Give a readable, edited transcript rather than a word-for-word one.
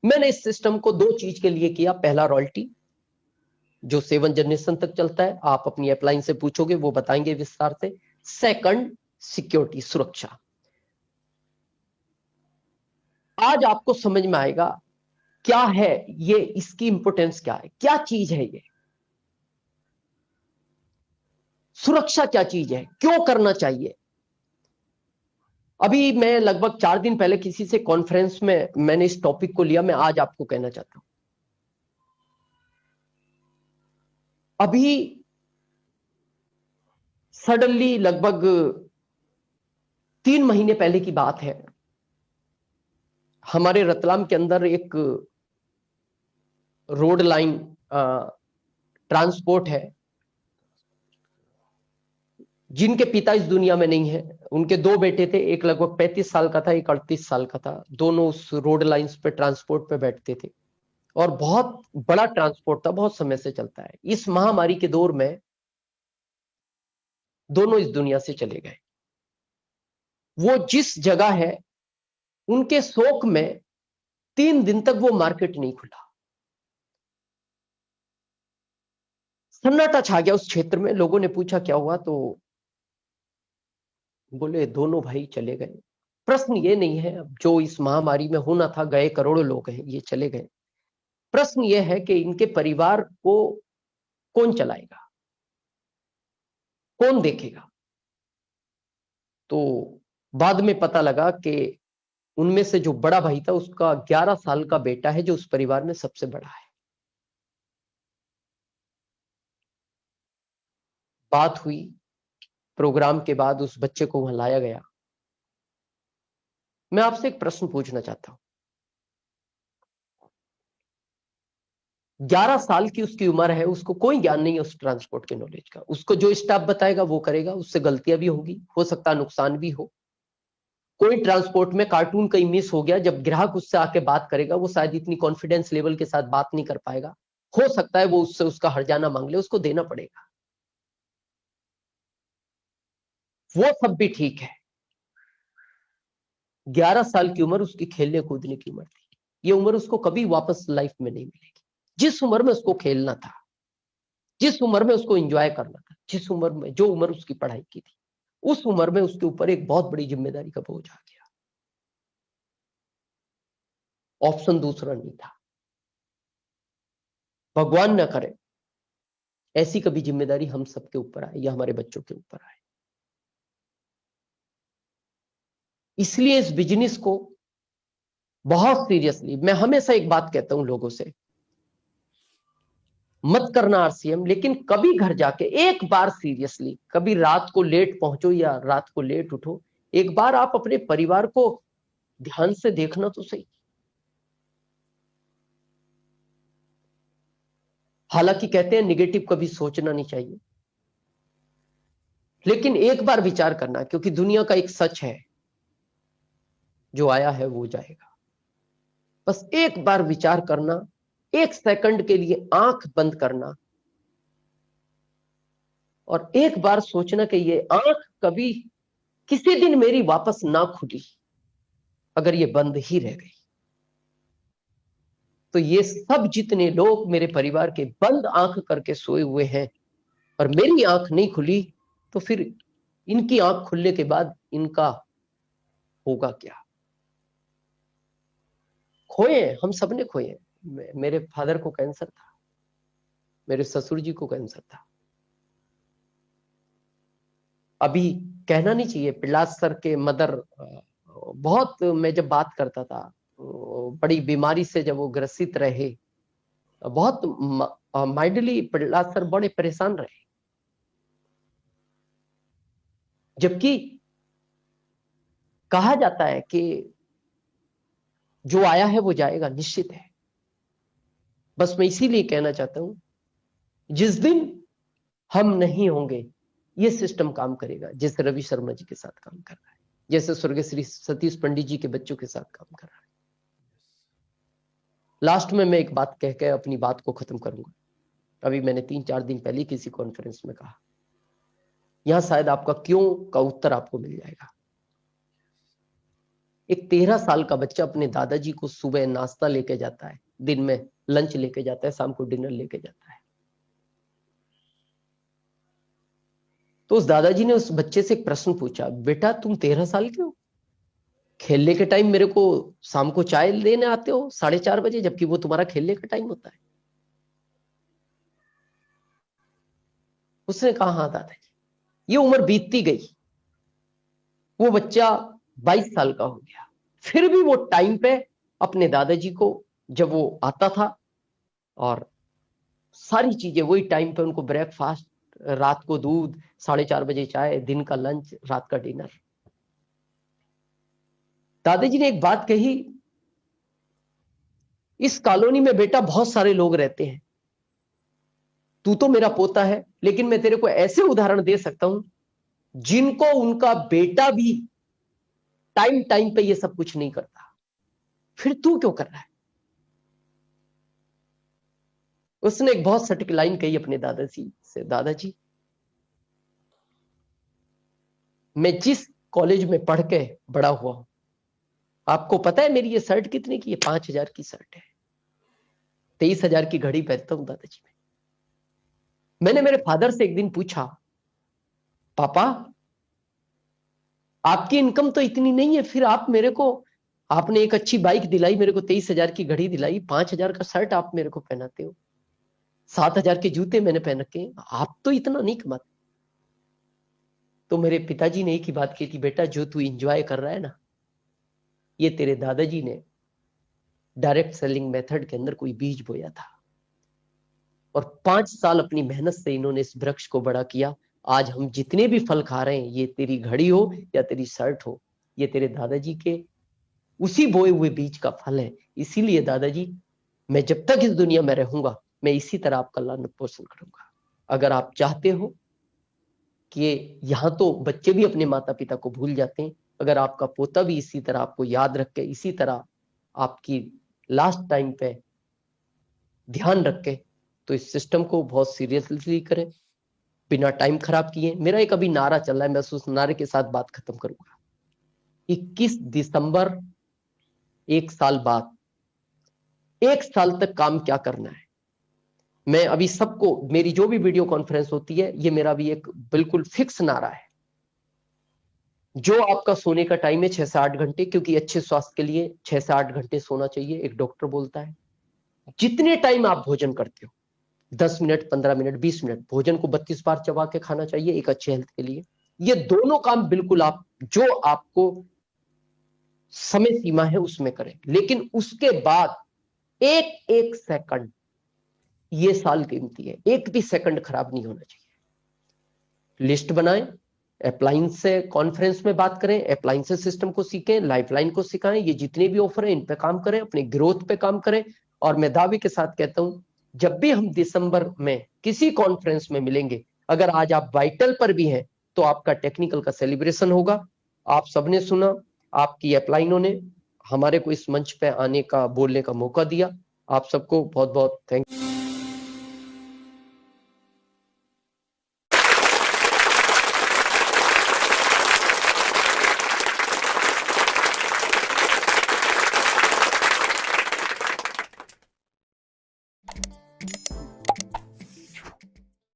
मैंने इस सिस्टम को दो चीज के लिए किया। पहला, रॉयल्टी, जो 7 जनरेशन तक चलता है, आप अपनी अपलाइन से पूछोगे वो बताएंगे विस्तार से। सेकंड, सिक्योरिटी, सुरक्षा। आज आपको समझ में आएगा क्या है ये, इसकी इंपोर्टेंस क्या है, क्या चीज है ये सुरक्षा, क्या चीज है, क्यों करना चाहिए। अभी मैं लगभग 4 दिन पहले किसी से कॉन्फ्रेंस में मैंने इस टॉपिक को लिया, मैं आज आपको कहना चाहता हूं। अभी सडनली लगभग 3 महीने पहले की बात है, हमारे रतलाम के अंदर एक रोड लाइन ट्रांसपोर्ट है, जिनके पिता इस दुनिया में नहीं है। उनके 2 बेटे थे, एक लगभग 35 साल का था, एक 38 साल का था। दोनों उस रोड लाइंस पे ट्रांसपोर्ट पे बैठते थे और बहुत बड़ा ट्रांसपोर्ट था, बहुत समय से चलता है। इस महामारी के दौर में दोनों इस दुनिया से चले गए। वो जिस जगह है, उनके शोक में 3 दिन तक वो मार्केट नहीं खुला। सन्नाटा छा गया उस क्षेत्र में। लोगों ने पूछा क्या हुआ, तो बोले दोनों भाई चले गए। प्रश्न ये नहीं है अब जो इस महामारी में होना था, गए करोड़ों लोग हैं, ये चले गए। प्रश्न ये है कि इनके परिवार को कौन चलाएगा, कौन देखेगा। तो बाद में पता लगा कि उनमें से जो बड़ा भाई था, उसका 11 साल का बेटा है, जो उस परिवार में सबसे बड़ा है। बात हुई, प्रोग्राम के बाद उस बच्चे को वहां लाया गया। मैं आपसे एक प्रश्न पूछना चाहता हूं। 11 साल की उसकी उम्र है, उसको कोई ज्ञान नहीं है उस ट्रांसपोर्ट के नॉलेज का। उसको जो स्टाफ बताएगा वो करेगा, उससे गलतियां भी होगी, हो सकता है नुकसान भी हो। कोई ट्रांसपोर्ट में कार्टून कहीं मिस हो गया, जब ग्राहक उससे आके बात करेगा, वो शायद इतनी कॉन्फिडेंस लेवल के साथ बात नहीं कर पाएगा। हो सकता है वो उससे उसका हर्जाना मांग ले, उसको देना पड़ेगा। वो सब भी ठीक है। 11 साल की उम्र उसकी खेलने कूदने की उम्र थी। ये उम्र उसको कभी वापस लाइफ में नहीं मिलेगी। जिस उम्र में उसको खेलना था, जिस उम्र में उसको एंजॉय करना था, जिस उम्र में, जो उम्र उसकी पढ़ाई की थी, उस उम्र में उसके ऊपर एक बहुत बड़ी जिम्मेदारी का बोझ आ गया। ऑप्शन दूसरा नहीं था। भगवान न करे ऐसी कभी जिम्मेदारी हम सबके ऊपर आए या हमारे बच्चों के ऊपर आए। इसलिए इस बिजनेस को बहुत सीरियसली, मैं हमेशा एक बात कहता हूं लोगों से, मत करना आरसीएम, लेकिन कभी घर जाके एक बार सीरियसली, कभी रात को लेट पहुंचो या रात को लेट उठो, एक बार आप अपने परिवार को ध्यान से देखना तो सही। हालांकि कहते हैं निगेटिव कभी सोचना नहीं चाहिए, लेकिन एक बार विचार करना, क्योंकि दुनिया का एक सच है, जो आया है वो जाएगा। बस एक बार विचार करना, 1 सेकंड के लिए आंख बंद करना और एक बार सोचना कि ये आंख कभी किसी दिन मेरी वापस ना खुली, अगर ये बंद ही रह गई तो ये सब जितने लोग मेरे परिवार के बंद आंख करके सोए हुए हैं और मेरी आंख नहीं खुली, तो फिर इनकी आंख खुलने के बाद इनका होगा क्या। खोए, हम सबने खोए। मेरे फादर को कैंसर था, मेरे ससुर जी को कैंसर था। अभी कहना नहीं चाहिए, पिल्लास सर के मदर, बहुत, मैं जब बात करता था, बड़ी बीमारी से जब वो ग्रसित रहे, बहुत माइंडली पिल्लास सर बड़े परेशान रहे। जबकि कहा जाता है कि जो आया है वो जाएगा, निश्चित है। बस मैं इसीलिए कहना चाहता हूं, जिस दिन हम नहीं होंगे ये सिस्टम काम करेगा, जैसे रवि शर्मा जी के साथ काम कर रहा है, जैसे स्वर्गीय श्री सतीश पंडित जी के बच्चों के साथ काम कर रहा है। लास्ट में मैं एक बात कह के अपनी बात को खत्म करूंगा। अभी मैंने 3-4 दिन पहले किसी कॉन्फ्रेंस में कहा, यहां शायद आपका क्यों का उत्तर आपको मिल जाएगा। एक 13 साल का बच्चा अपने दादाजी को सुबह नाश्ता लेके जाता है, दिन में लंच लेके जाता है, शाम को डिनर लेके जाता है। तो उस दादाजी ने उस बच्चे से एक प्रश्न पूछा, बेटा तुम 13 साल के हो, खेलने के टाइम मेरे को शाम को चाय लेने आते हो 4:30 बजे, जबकि वो तुम्हारा खेलने का टाइम होता है। उसने कहा हाँ दादाजी। ये उम्र बीतती गई, वो बच्चा 22 साल का हो गया, फिर भी वो टाइम पे अपने दादाजी को, जब वो आता था और सारी चीजें वही टाइम पे, उनको ब्रेकफास्ट, रात को दूध, 4:30 बजे चाय, दिन का लंच, रात का डिनर। दादाजी ने एक बात कही, इस कॉलोनी में बेटा बहुत सारे लोग रहते हैं, तू तो मेरा पोता है, लेकिन मैं तेरे को ऐसे उदाहरण दे सकता हूं जिनको उनका बेटा भी टाइम टाइम पे ये सब कुछ नहीं करता, फिर तू क्यों कर रहा है। उसने एक बहुत सटीक लाइन कही अपने दादाजी से, दादाजी मैं जिस कॉलेज में पढ़ के बड़ा हुआ हूं, आपको पता है मेरी ये शर्ट कितने की है? 5,000 की शर्ट है। 23,000 की घड़ी पहनता हूं दादाजी में। मैंने मेरे फादर से एक दिन पूछा, पापा आपकी इनकम तो इतनी नहीं है, फिर आप मेरे को, आपने एक अच्छी बाइक दिलाई मेरे को, 23,000 की घड़ी दिलाई, 5,000 का शर्ट आप मेरे को पहनाते हो, 7,000 के जूते मैंने पहन रखे, आप तो इतना नहीं कमाते। तो मेरे पिताजी ने एक ही बात की थी, बेटा जो तू इंजॉय कर रहा है ना, ये तेरे दादाजी ने डायरेक्ट सेलिंग मेथड के अंदर कोई बीज बोया था, और 5 साल अपनी मेहनत से इन्होंने इस वृक्ष को बड़ा किया। आज हम जितने भी फल खा रहे हैं, ये तेरी घड़ी हो या तेरी शर्ट हो, ये तेरे दादाजी के उसी बोए हुए बीज का फल है। इसीलिए दादाजी, मैं जब तक इस दुनिया में रहूंगा, मैं इसी तरह आपका लालन पोषण करूंगा। अगर आप चाहते हो कि यहां तो बच्चे भी अपने माता पिता को भूल जाते हैं, अगर आपका पोता भी इसी तरह आपको याद रख के, इसी तरह आपकी लास्ट टाइम पे ध्यान रख के, तो इस सिस्टम को बहुत सीरियसली करें, बिना टाइम खराब किए। मेरा एक अभी नारा चल रहा है, मैं उस नारे के साथ बात खत्म करूंगा। 21 दिसंबर, 1 साल बाद, 1 साल तक काम क्या करना है, मैं अभी सबको, मेरी जो भी वीडियो कॉन्फ्रेंस होती है, ये मेरा भी एक बिल्कुल फिक्स नारा है। जो आपका सोने का टाइम है 6 से 8 घंटे, क्योंकि अच्छे स्वास्थ्य के लिए 6 से 8 घंटे सोना चाहिए, एक डॉक्टर बोलता है। जितने टाइम आप भोजन करते हो, 10 मिनट, 15 मिनट, 20 मिनट, भोजन को 32 बार चबा के खाना चाहिए एक अच्छे हेल्थ के लिए। ये दोनों काम बिल्कुल आप, जो आपको समय सीमा है उसमें करें, लेकिन उसके बाद एक एक सेकंड, ये साल कीमती है, एक भी सेकंड खराब नहीं होना चाहिए। लिस्ट बनाएं, अप्लायंस से कॉन्फ्रेंस में बात करें, अप्लायंसेस सिस्टम को सीखें, लाइफलाइन को सिखाएं, ये जितने भी ऑफर हैं इन पे काम करें, अपने ग्रोथ पे काम करें। और मैं दावे के साथ कहता हूं, जब भी हम दिसंबर में किसी कॉन्फ्रेंस में मिलेंगे, अगर आज आप वाइटल पर भी हैं, तो आपका टेक्निकल का सेलिब्रेशन होगा। आप सबने सुना, आपकी अपलाइनों ने हमारे को इस मंच पे आने का, बोलने का मौका दिया। आप सबको बहुत बहुत थैंक यू।